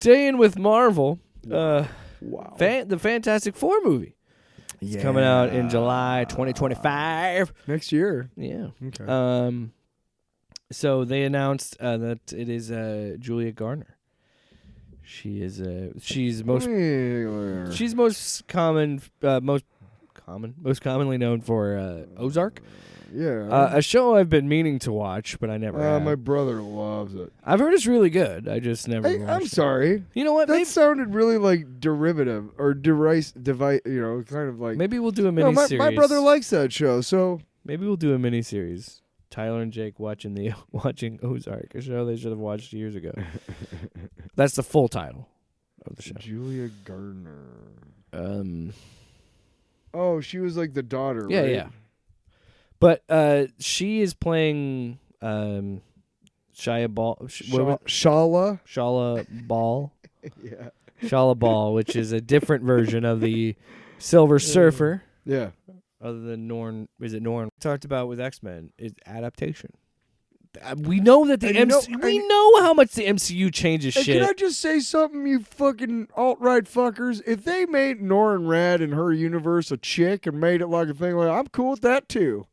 Staying with Marvel, Wow. the Fantastic Four movie. It's coming out in July 2025. Next year. Yeah. Okay. So they announced that it is Julia Garner. She's most commonly known for Ozark. Yeah. A show I've been meaning to watch, but I never have. My brother loves it. I've heard it's really good. I just never watched I'm it. sorry. You know what? That sounded really like derivative or kind of like. Maybe we'll do a mini series. My brother likes that show, so maybe we'll do a mini series. Tyler and Jake watching Ozark, a show they should have watched years ago. That's the full title of the show. Julia Garner. Oh, she was like the daughter. Yeah, right? yeah. But she is playing Shala Ball. Yeah. Shala Ball, which is a different version of the Silver Surfer. Yeah. Other than Norn, is it Norn? Talked about with X-Men is adaptation. We know that we know how much the MCU changes shit. Can I just say something, you fucking alt-right fuckers? If they made Norrin Rad in her universe a chick and made it like a thing, like I'm cool with that too.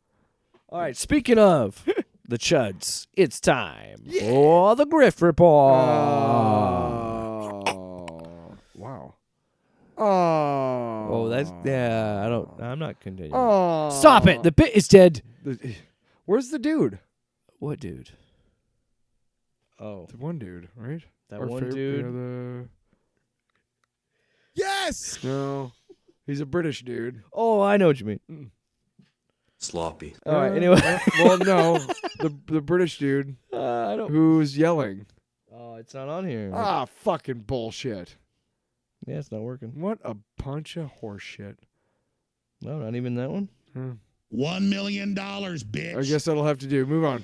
All right, speaking of the chuds, it's time for the Grift Report. Wow. Oh, I'm not continuing. Oh. Stop it. The bit is dead. Where's the dude? What dude? Oh. The one dude, right? That Our one dude? Yes! No. He's a British dude. Oh, I know what you mean. Sloppy. All right, anyway. Well, no. The British dude I don't. who's yelling. Oh, it's not on here. Ah, fucking bullshit. Yeah, it's not working. What a bunch of horseshit. No, not even that one. $1 million, bitch. I guess that'll have to do. Move on.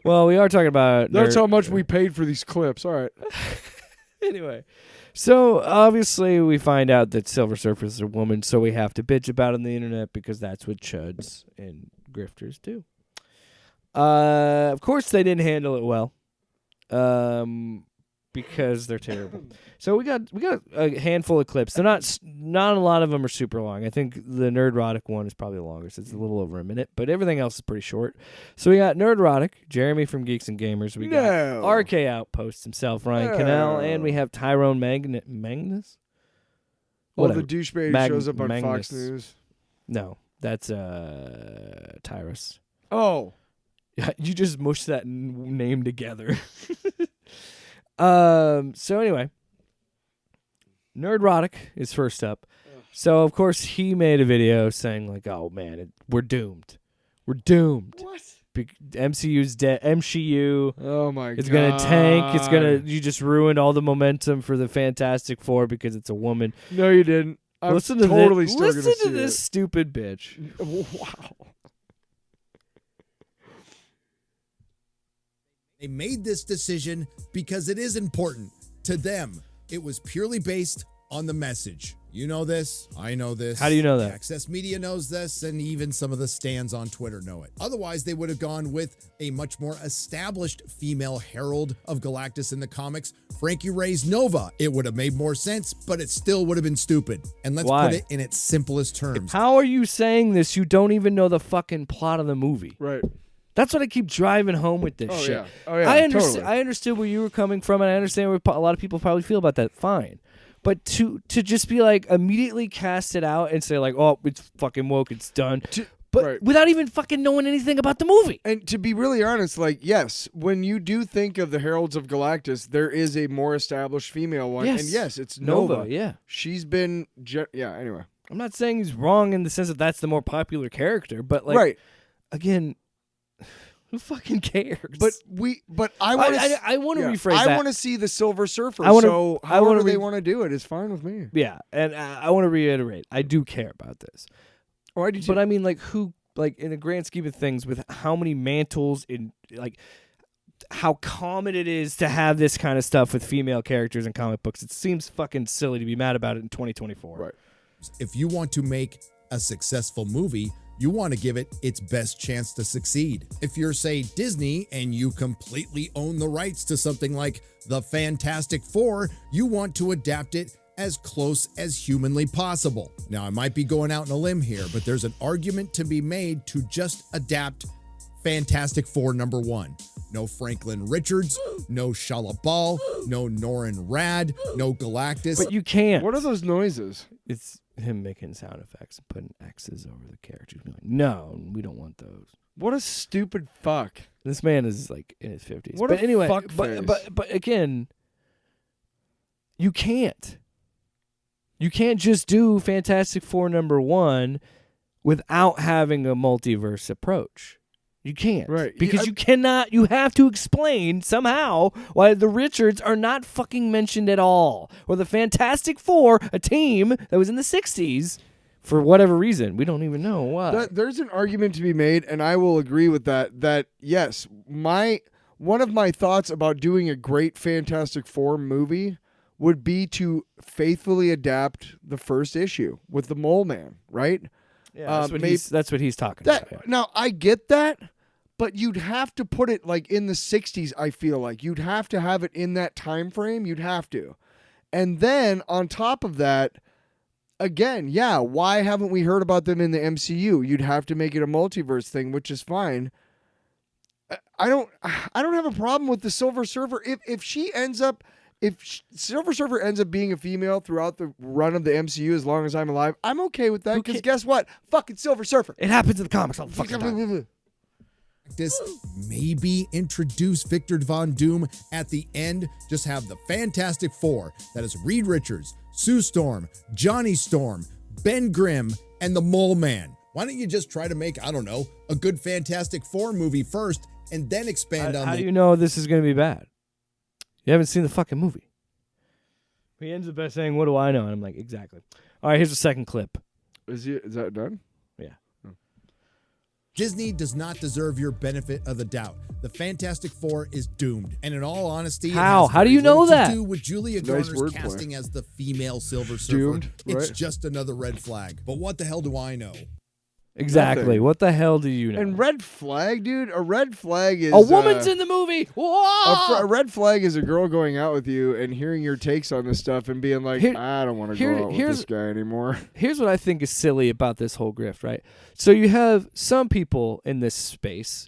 Well, we are talking about... That's how much we paid for these clips. All right. Anyway, so obviously we find out that Silver Surfer is a woman, so we have to bitch about it on the internet because that's what chuds and grifters do. Of course, they didn't handle it well. Because they're terrible. So we got a handful of clips. They're not a lot of them are super long. I think the Nerdrotic one is probably the longest. It's a little over a minute, but everything else is pretty short. So we got Nerdrotic, Jeremy from Geeks and Gamers. We got RK Outpost himself, Ryan Cannell, and we have Tyrone Magnus. Well, the douchebag shows up on Fox News. No, that's Tyrus. Oh. You just mushed that name together. So anyway, Nerdrotic is first up. So of course he made a video saying like, "Oh man, we're doomed. We're doomed. What? MCU's dead. MSheU. Oh my god. It's gonna tank. You just ruined all the momentum for the Fantastic Four because it's a woman." No, you didn't. I'm listen to totally this. Still Listen to this stupid bitch. Wow. They made this decision because it is important to them. It was purely based on the message. You know this. I know this. How do you know that? Access Media knows this, and even some of the stands on Twitter know it. Otherwise, they would have gone with a much more established female herald of Galactus in the comics, Frankie Ray's Nova. It would have made more sense, but it still would have been stupid. And let's put it in its simplest terms. How are you saying this? You don't even know the fucking plot of the movie. Right. That's what I keep driving home with this shit. Yeah. Oh, yeah. I understood where you were coming from, and I understand where a lot of people probably feel about that. Fine. But to just be like, immediately cast it out and say like, oh, it's fucking woke, it's done. But without even fucking knowing anything about the movie. And to be really honest, like, yes, when you do think of the Heralds of Galactus, there is a more established female one. Yes. And yes, it's Nova. Yeah. She's been, anyway. I'm not saying he's wrong in the sense that that's the more popular character, but like, again, who fucking cares? But I want to. I want to rephrase that. I want to see the Silver Surfer. So however they want to do it is fine with me. Yeah, and I want to reiterate, I do care about this. Oh, I do too. But I mean, like, who, like, in the grand scheme of things, with how many mantles in, like, how common it is to have this kind of stuff with female characters in comic books, it seems fucking silly to be mad about it in 2024. Right. If you want to make a successful movie, You want to give it its best chance to succeed. If you're, say, Disney and you completely own the rights to something like The Fantastic Four, you want to adapt it as close as humanly possible. Now, I might be going out on a limb here, but there's an argument to be made to just adapt Fantastic Four #1. No Franklin Richards, no Shala Bal, no Norrin Rad, no Galactus. But you can't. What are those noises? It's him making sound effects and putting X's over the characters. Like, no, we don't want those. What a stupid fuck. This man is like in his 50s. What but a anyway, fuck face. but again, you can't. You can't just do Fantastic Four #1 without having a multiverse approach. You can't. Right. Because you cannot, you have to explain somehow why the Richards are not fucking mentioned at all. Or the Fantastic Four, a team that was in the 60s, for whatever reason. We don't even know why. There's an argument to be made, and I will agree with that, that yes, one of my thoughts about doing a great Fantastic Four movie would be to faithfully adapt the first issue with the Mole Man, right? Yeah, that's what he's talking about. Yeah. Now, I get that, but you'd have to put it like in the 60s, I feel like. You'd have to have it in that time frame. You'd have to. And then on top of that, again, yeah, why haven't we heard about them in the MCU? You'd have to make it a multiverse thing, which is fine. I don't have a problem with the Silver Surfer. If Silver Surfer ends up being a female throughout the run of the MCU as long as I'm alive, I'm okay with that, because guess what? Fucking Silver Surfer. It happens in the comics all the fucking time. This maybe introduce Victor Von Doom at the end. Just have the Fantastic Four. That is Reed Richards, Sue Storm, Johnny Storm, Ben Grimm, and the Mole Man. Why don't you just try to make, I don't know, a good Fantastic Four movie first and then expand on How do you know this is going to be bad? You haven't seen the fucking movie. He ends up by saying, "What do I know?" And I'm like, exactly. All right, here's the second clip. Is that done? Yeah. Disney does not deserve your benefit of the doubt. The Fantastic Four is doomed. And in all honesty, How? it has How do you very know little that? to do with Julia Nice Garner's wordplay. casting as the female Silver Surfer. Doomed, It's right. just another red flag. But what the hell do I know? Exactly. Nothing. What the hell do you know? And red flag, dude. A red flag is a woman's in the movie. Whoa! a red flag is a girl going out with you and hearing your takes on this stuff and being like, I don't want to go out with this guy anymore. Here's what I think is silly about this whole grift, right? So you have some people in this space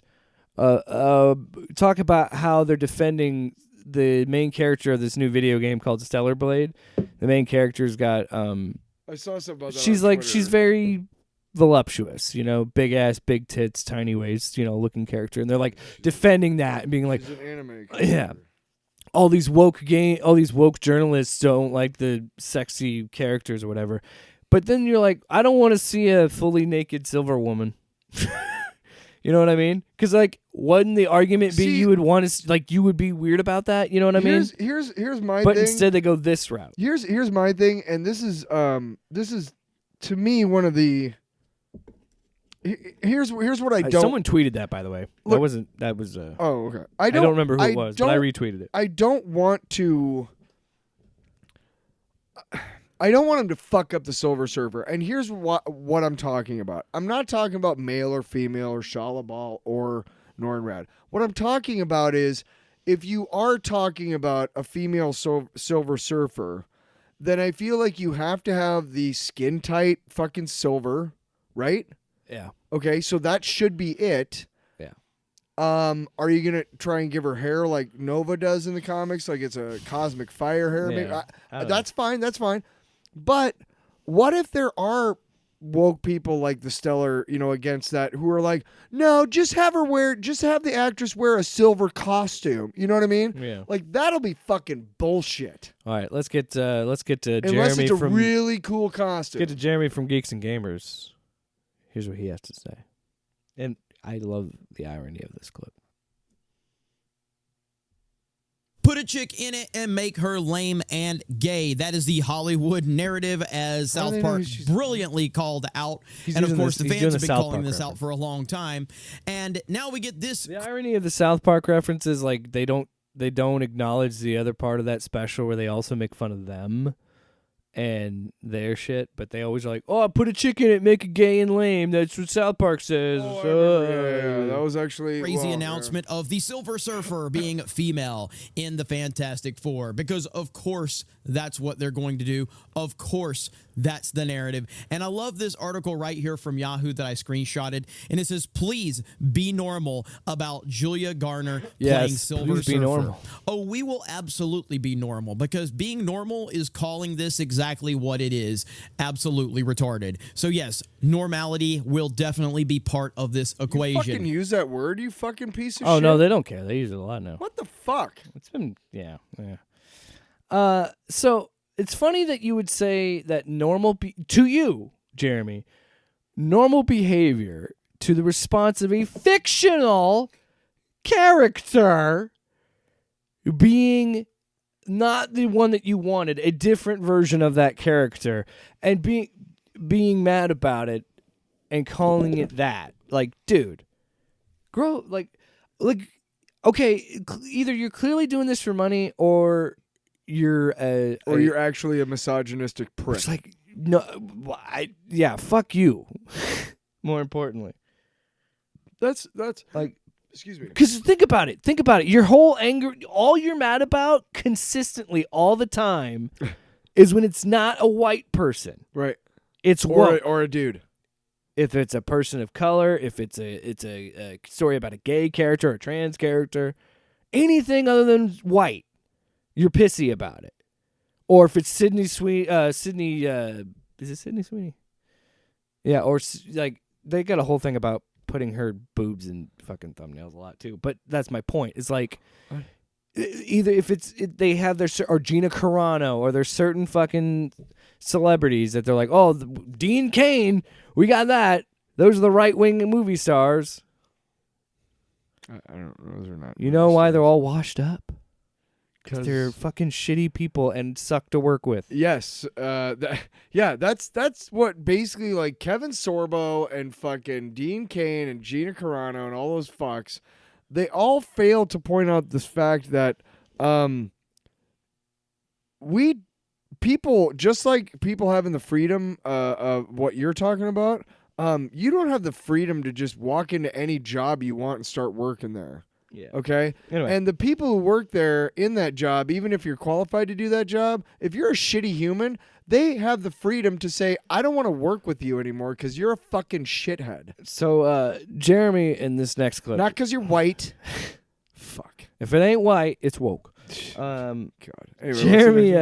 talk about how they're defending the main character of this new video game called Stellar Blade. The main character's got I saw something about that. she's on like Twitter. she's very voluptuous, big ass, big tits, tiny waist, looking character, and they're like defending that and being like, She's an anime yeah, character. all these woke journalists don't like the sexy characters or whatever. But then you're like, I don't want to see a fully naked silver woman. You know what I mean? Because like, wouldn't the argument be you would want to you would be weird about that? You know what I mean? Here's my But thing. instead they go this route. Here's my thing, and this is to me one of the. Here's what I don't. Someone tweeted that, by the way. Look- that was. Oh, okay. I don't remember who it was, but I retweeted it. I don't want to. I don't want him to fuck up the Silver Surfer. And here's what I'm talking about. I'm not talking about male or female or Shala Bal or Norrin Rad. What I'm talking about is if you are talking about a female Silver Surfer, then I feel like you have to have the skin tight fucking silver, right? Yeah. Okay, so that should be it. Yeah. Are you gonna try and give her hair like Nova does in the comics, like it's a cosmic fire hair? Yeah. Maybe? I don't That's fine. That's fine. But what if there are woke people like the Stellar, against that, who are like, no, just have the actress wear a silver costume. You know what I mean? Yeah. Like that'll be fucking bullshit. All right, let's get to Unless Jeremy it's a from really cool costume. get to Jeremy from Geeks and Gamers. Here's what he has to say. And I love the irony of this clip. Put a chick in it and make her lame and gay. That is the Hollywood narrative, as How do South they know Park she's- brilliantly called out. He's And of using course, this- the he's doing fans have the been South calling Park this out reference. for a long time. And now we get this. The irony of the South Park reference is like they don't acknowledge the other part of that special where they also make fun of them. and their shit, but they always are like, oh, put a chick in it, make it gay and lame. That's what South Park says. Oh, I remember. Yeah, that was actually Crazy announcement of the Silver Surfer being female in the Fantastic Four, because of course that's what they're going to do. Of course that's the narrative. And I love this article right here from Yahoo that I screenshotted, and it says, please be normal about Julia Garner playing Silver please be Surfer. normal. Oh, we will absolutely be normal, because being normal is calling this exactly what it is. Absolutely retarded. So yes, normality will definitely be part of this equation. You fucking use that word, you fucking piece of Oh, shit. no, they don't care. They use it a lot now. What the fuck? It's been, yeah. So it's funny that you would say that to you, Jeremy, normal behavior to the response of a fictional character being not the one that you wanted, a different version of that character, and being mad about it and calling it that. Like, dude, grow, like, okay, either you're clearly doing this for money or you're you're actually a misogynistic prick. It's like, no, fuck you. More importantly, That's like, excuse me. because think about it. Your whole anger, all you're mad about consistently all the time is when it's not a white person. Right. It's Or a dude. If it's a person of color, if it's a story about a gay character or a trans character, anything other than white, you're pissy about it. Or if it's Sydney Sweeney, is it Sydney Sweeney? Yeah, or like they got a whole thing about putting her boobs in fucking thumbnails a lot too. But that's my point. It's like either if they have or Gina Carano, or there's certain fucking celebrities that they're like, oh, Dean Cain, we got that. Those are the right wing movie stars. I don't know. Those are not. You know why they're all washed up? Because they're fucking shitty people and suck to work with. Yes. That's what basically, like, Kevin Sorbo and fucking Dean Cain and Gina Carano and all those fucks, they all fail to point out this fact that people, just like people having the freedom of what you're talking about, you don't have the freedom to just walk into any job you want and start working there. Yeah. Okay? Anyway. And the people who work there in that job, even if you're qualified to do that job, if you're a shitty human, they have the freedom to say, I don't want to work with you anymore because you're a fucking shithead. So, Jeremy, in this next clip. Not because you're white. Fuck. If it ain't white, it's woke. God. Anyway, Jeremy,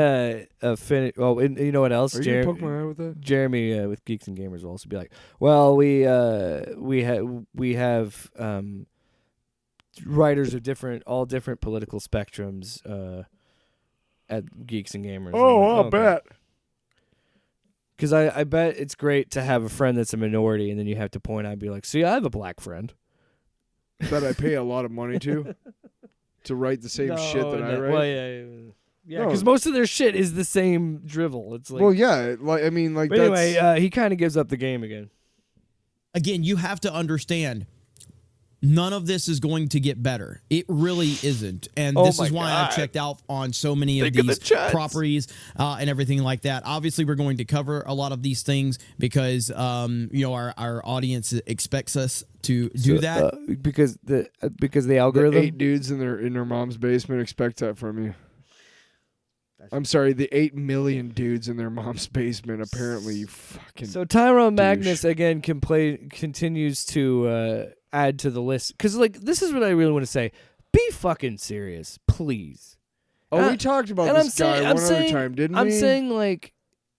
well, and you know what else? Are you gonna poke my eye with that? Jeremy, with Geeks and Gamers, will also be like, well, we have writers of all different political spectrums at Geeks and Gamers. Oh, I'll bet. Because I bet it's great to have a friend that's a minority, and then you have to point out and be like, see, I have a black friend that I pay a lot of money to write the same shit that I write. Well, yeah, because most of their shit is the same drivel. It's like, well, yeah, like I mean, like. But anyway, he kind of gives up the game again. Again, you have to understand, none of this is going to get better. It really isn't. And this is why I've checked out on so many of these properties and everything like that. Obviously, we're going to cover a lot of these things because our audience expects us to do that. Because the algorithm. The 8 dudes in their mom's basement expect that from you. I'm sorry, the 8 million dudes in their mom's basement. Apparently, you fucking. So Tyrone Magnus again continues to add to the list because, like, this is what I really want to say. Be fucking serious, please. Oh, we talked about this guy one other time, didn't we? I'm saying, like,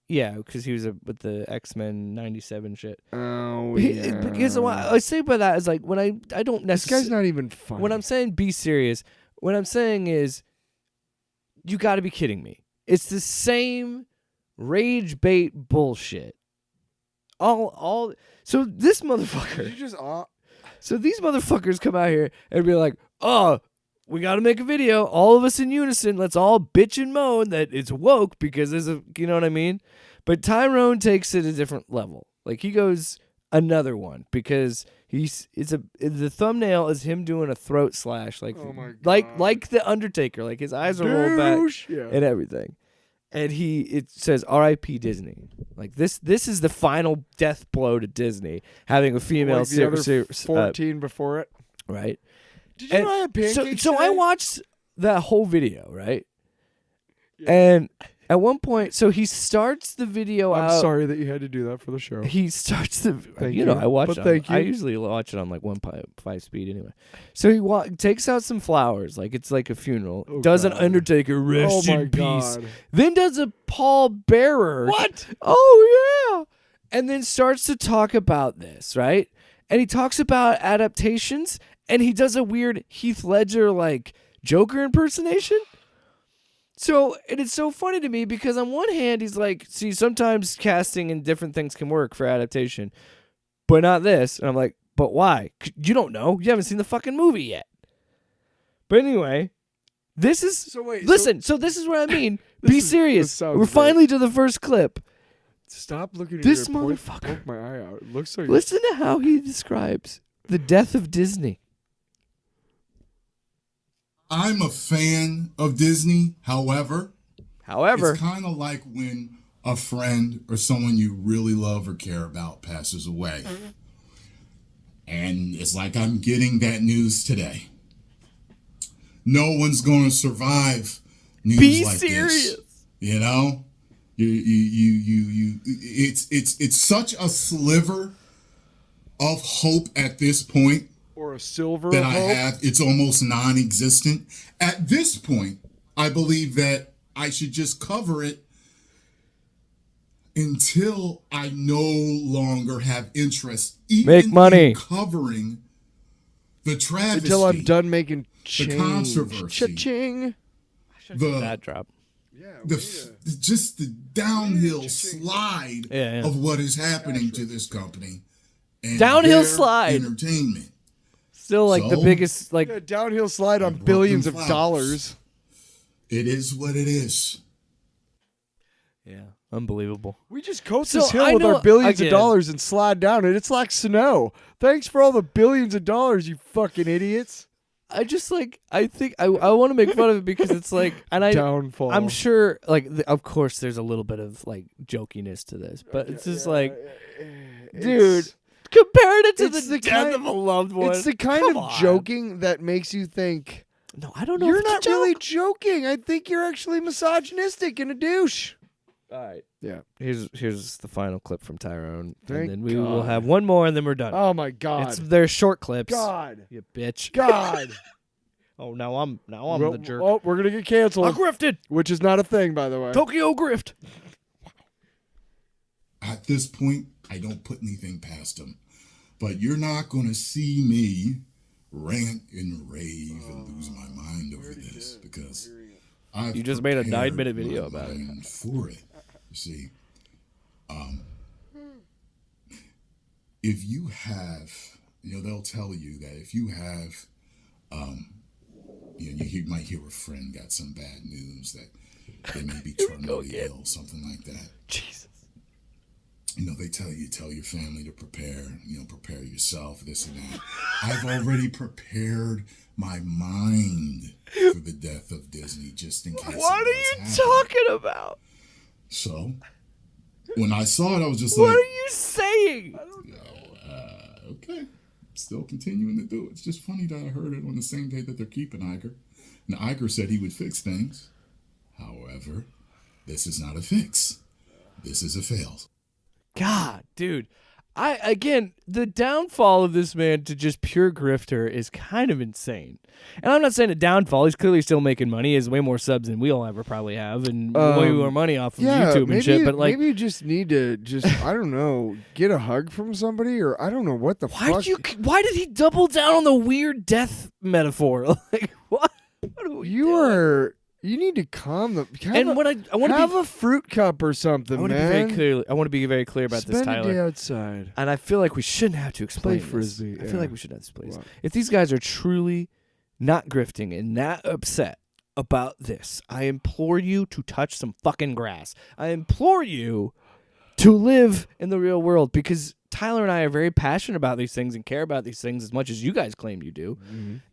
yeah, because he was with the X-Men '97 shit. Oh, yeah. Because what I say by that is, like, when I don't necessarily. This guy's not even funny. When I'm saying be serious, what I'm saying is, you got to be kidding me. It's the same rage bait bullshit. So this motherfucker. So these motherfuckers come out here and be like, "Oh, we got to make a video. All of us in unison. Let's all bitch and moan that it's woke because there's you know what I mean?" But Tyrone takes it a different level. Like, he goes another one because the thumbnail is him doing a throat slash, like, oh my God. like the Undertaker, like his eyes are rolled back and everything. and it says R.I.P. Disney. Like this is the final death blow to Disney, having a female Like the other 14 before it. right? Did you know I had pancakes So I today? watched that whole video, right? And at one point, so he starts the video I'm out. sorry that you had to do that for the show. He starts the. Thank you know, you. I watch But it. thank I you. usually watch it on like 1.5 speed anyway. So he takes out some flowers, like it's like a funeral. Oh, does an God. Undertaker rest Oh, my in peace. God. Then does a Paul Bearer. What? Oh yeah. And then starts to talk about this, right? And he talks about adaptations, and he does a weird Heath Ledger like Joker impersonation. So, and it's so funny to me because on one hand, he's like, see, sometimes casting and different things can work for adaptation, but not this. And I'm like, but why? You don't know. You haven't seen the fucking movie yet. But anyway, this is, So wait, listen, so this is what I mean. Be this serious. sounds We're great. finally to the first clip. Stop looking at This your point. motherfucker. Poke my eye out. It looks like Listen to how he describes the death of Disney. I'm a fan of Disney. However, However, it's kind of like when a friend or someone you really love or care about passes away. And it's like I'm getting that news today. No one's going to survive news be like serious. this. You know? It's such a sliver of hope at this point or a silver that I hope. have. It's almost non-existent. At this point, I believe that I should just cover it until I no longer have interest even Make money. in covering the travesty. Until I'm done making change. controversy. Cha-ching. That drop. Just the downhill slide Yeah. of what is happening to this company. And Downhill their slide. entertainment. Still like the So? biggest, like Yeah, downhill slide on Broken billions of flowers. dollars. It is what it is. yeah, unbelievable. We just coast So this hill I with know- our billions again- of dollars and slide down it. It's like snow. Thanks for all the billions of dollars, you fucking idiots. I just like I think I want to make fun of it because it's like, and Downfall. I'm sure like of course there's a little bit of like jokiness to this, but it's just like, dude, compared it to it's the the death kind- of a loved one. It's the kind Come of on. joking that makes you think No, I don't know. you're if it's a not really joke. joking. I think you're actually misogynistic and a douche. All right. Yeah. Here's the final clip from Tyrone, Thank and then we will God. have one more, and then we're done. Oh my God. They're short clips. God. You bitch. God. Oh, now I'm Well, the jerk. Oh, we're gonna get I canceled, grifted. which is not a thing, by the way. Tokyo grift. At this point, I don't put anything past them. But you're not going to see me rant and rave and lose my mind over this because I've You just made a prepared 9-minute video my about it. mind for it. You see, if you have, they'll tell you that if you have, you might hear a friend got some bad news that they may be terminally ill, something like that. Jesus. They tell your family to prepare, prepare yourself, this and that. I've already prepared my mind for the death of Disney just in case. What are you talking about? So, when I saw it, I was just What like, are you saying? okay, still continuing to do it. It's just funny that I heard it on the same day that they're keeping Iger. And Iger said he would fix things. However, this is not a fix. This is a fail. God, dude. The downfall of this man to just pure grifter is kind of insane. And I'm not saying a downfall. He's clearly still making money. He has way more subs than we'll ever probably have, and way more money off of YouTube and shit. But like, maybe you just need to I don't know, get a hug from somebody, or I don't know what the fuck. why did he double down on the weird death metaphor? Like, what? What are we doing? You need to calm the. And what I want to have be, a fruit cup or something, I want to be man. very clear. I want to be very clear about Spend this, a day Tyler. outside. And I feel like we shouldn't have to explain Play Frisbee, this. I feel yeah. like we shouldn't have to explain this. Wow. If these guys are truly not grifting and not upset about this, I implore you to touch some fucking grass. I implore you to live in the real world, because Tyler and I are very passionate about these things and care about these things as much as you guys claim you do.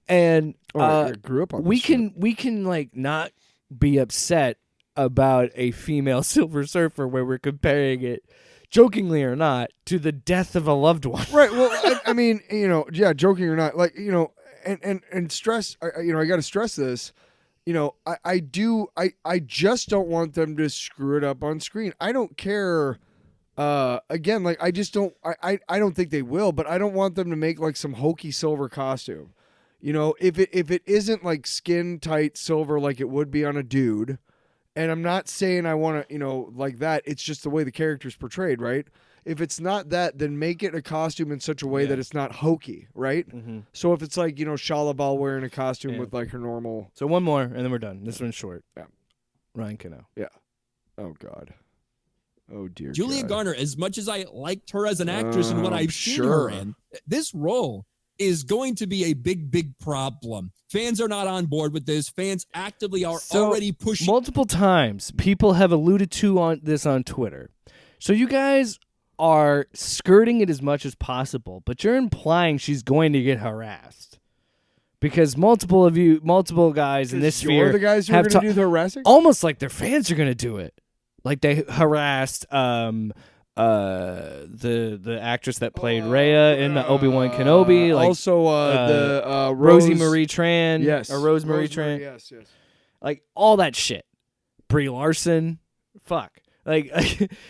And I grew up on we this shit. can like not be upset about a female Silver Surfer where we're comparing it, jokingly or not, to the death of a loved one. Right. Well, I mean, yeah, joking or not, like, and stress, I got to stress this. I just don't want them to screw it up on screen. I don't care. Again, like, I just don't. I don't think they will, but I don't want them to make like some hokey silver costume. If it isn't like skin tight silver like it would be on a dude, and I'm not saying I want to, like that. It's just the way the character's portrayed, right? If it's not that, then make it a costume in such a way that it's not hokey, right? Mm-hmm. So if it's like, Shalabal wearing a costume with like her normal. So one more, and then we're done. This one's short. Yeah. Ryan Cano. Yeah. Oh, God. Oh, dear Julia God. Garner, as much as I liked her as an actress and what I've seen her in, this role is going to be a big, big problem. Fans are not on board with this. Fans actively are already pushing. Multiple times, people have alluded to on Twitter. So you guys are skirting it as much as possible, but you're implying she's going to get harassed. Because multiple guys in this sphere you're the guys who are going to do the harassing? Almost like their fans are going to do it. Like they harassed the actress that played Rhea in the Obi-Wan Kenobi. Like, also the Rosie Marie Tran. Yes. Or Rosemary Tran. Yes. Like all that shit. Brie Larson. Fuck. Like,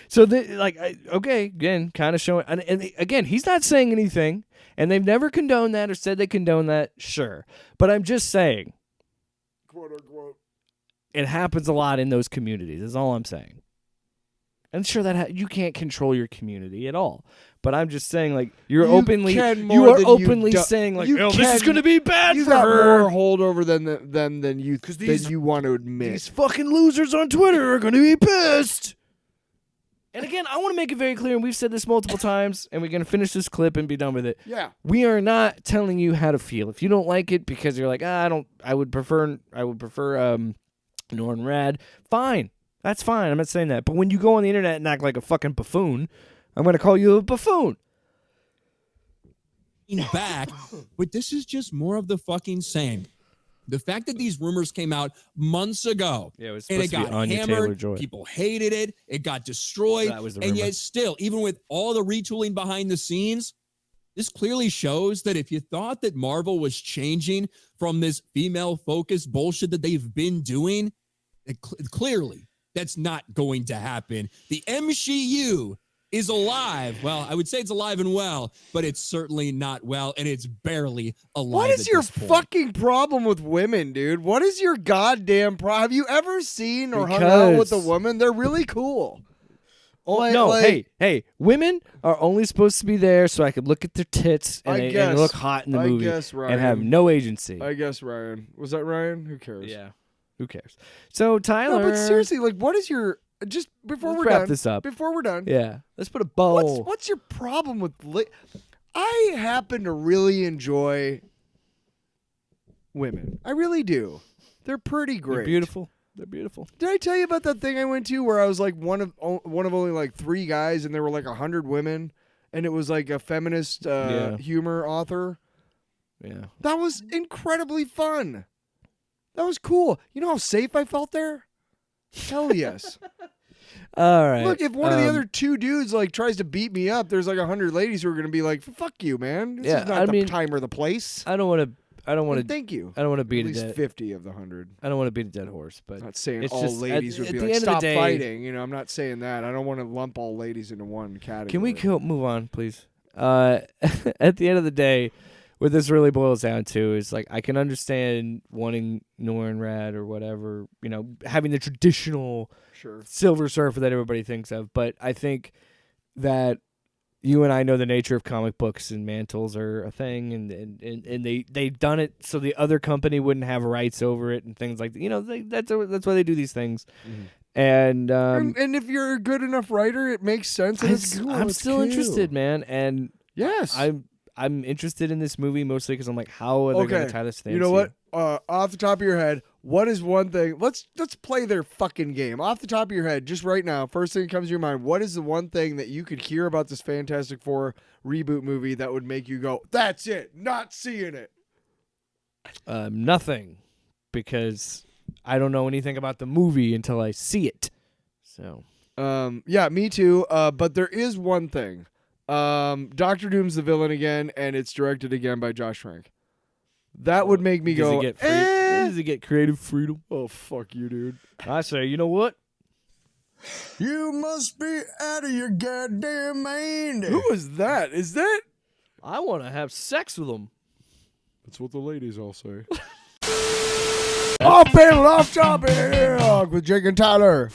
so okay, again, kind of showing, and again, he's not saying anything, and they've never condoned that or said they condone that, sure. But I'm just saying, quote unquote, it happens a lot in those communities, is all I'm saying. And sure, you can't control your community at all. But I'm just saying, like, you are openly saying, like, this is going to be bad for her. You got more hold over than you want to admit. These fucking losers on Twitter are going to be pissed. And again, I want to make it very clear, and we've said this multiple times, and we're going to finish this clip and be done with it. Yeah. We are not telling you how to feel. If you don't like it because you're like, I would prefer Norn Rad, fine. That's fine. I'm not saying that. But when you go on the internet and act like a fucking buffoon, I'm going to call you a buffoon. Back, but this is just more of the fucking same. The fact that these rumors came out months ago, it and it got hammered, people hated it, it got destroyed, and yet still, even with all the retooling behind the scenes, this clearly shows that if you thought that Marvel was changing from this female-focused bullshit that they've been doing, clearly that's not going to happen. The MSheU is alive. Well, I would say it's alive and well, but it's certainly not well, and it's barely alive. What is your fucking problem with women, dude? What is your goddamn problem? Have you ever seen or hung out with a woman? They're really cool. Hey, women are only supposed to be there so I could look at their tits and they look hot in the movie and have no agency. I guess Ryan. Was that Ryan? Who cares? Yeah. Who cares? So, Tyler. No, but seriously, like, what is your... Just before Let's we're wrap done. this up. Before we're done. Yeah. Let's put a bow. What's your problem with... I happen to really enjoy women. I really do. They're pretty great. They're beautiful. They're beautiful. Did I tell you about that thing I went to where I was like one of only like 3 guys and there were like 100 women and it was like a feminist humor author? Yeah. That was incredibly fun. That was cool. You know how safe I felt there? Hell yes. All right. Look, if one of the other 2 dudes like tries to beat me up, there's like 100 ladies who are going to be like, "Fuck you, man. This is not the time or the place." I don't want to. Thank you. I don't want to beat at least 50 of the 100. I don't want to beat a dead horse, but I'm not saying it's all just, ladies would be like, "Stop fighting." You know, I'm not saying that. I don't want to lump all ladies into one category. Can we move on, please? At the end of the day, what this really boils down to is like I can understand wanting Norn Rad or whatever, having the traditional Silver Surfer that everybody thinks of, but I think that you and I know the nature of comic books and mantles are a thing, and they've done it so the other company wouldn't have rights over it and things like that. That's why they do these things. Mm-hmm. And if you're a good enough writer, it makes sense. And it's cool. I'm still interested, man, and yes, I'm interested in this movie mostly because I'm like, how are they going to tie this thing? You know what? Off the top of your head, what is one thing? Let's play their fucking game. Off the top of your head, just right now, first thing that comes to your mind, what is the one thing that you could hear about this Fantastic Four reboot movie that would make you go, "That's it, not seeing it"? Nothing, because I don't know anything about the movie until I see it. So, yeah, me too. But there is one thing. Doctor Doom's the villain again, and it's directed again by Josh Trank. That would make me go, does he get creative freedom? Oh, fuck you, dude. I say, you know what? You must be out of your goddamn mind. Who is that? Is that? I want to have sex with him. That's what the ladies all say. Off panel, off topic with Jake and Tyler.